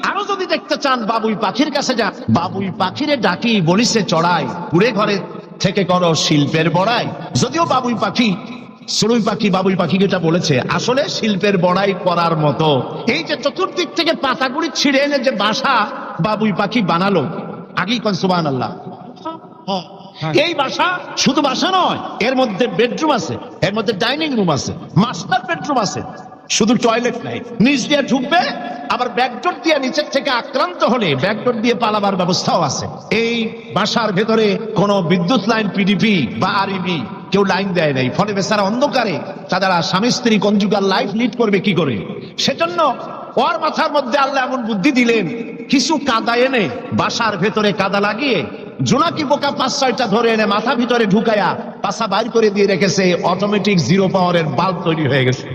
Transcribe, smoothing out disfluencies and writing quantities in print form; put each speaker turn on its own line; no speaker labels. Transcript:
আরো যদি দেখতে চান বাবুই পাখির কাছে যান, বাবুই পাখিরে ডাকি বলিছে চড়াই, কুড়ে ঘরে থেকে করো শিল্পের বড়াই। যদিও বাবুই পাখি চড়ুই পাখি বাবুই পাখি যেটা বলেছে আসলে শিল্পের বড়াই করার মতো। এই যে চতুর্দিক থেকে পাতাগুড়ি ছিঁড়ে এনে যে বাসা বাবুই পাখি বানালো, আগেই কন সুবহানাল্লাহ। এই বাসা শুধু বাসা নয়, এর মধ্যে বেডরুম আছে, এর মধ্যে ডাইনিং রুম আছে, মাস্টার বেডরুম আছে, শুধু টয়লেট নাই। নিচ দিয়ে ঢুকবে, আবার ব্যাকডোর দিয়ে নিচের থেকে আক্রান্ত হলে ব্যাকডোর দিয়ে পালাবার ব্যবস্থাও আছে। এই বাসার ভেতরে কোনো বিদ্যুৎ লাইন পিডিপি বা আরইবি কেউ লাইন দেয় নাই, ফলে বেচারা অন্ধকারে তারা স্বামী স্ত্রী কনজুগাল লাইফ লিড করবে কি করে। সেজন্য ওর মাথার মধ্যে আল্লাহ এমন বুদ্ধি দিলেন, কিছু কাদা এনে বাসার ভেতরে কাদা লাগিয়ে জোনাকি পোকা 5-6টা ধরে এনে মাথা ভিতরে ঢুকায়া পাছা বাইর করে দিয়ে রেখেছে, অটোমেটিক জিরো পাওয়ারের বাল্ব তৈরি হয়ে গেছে।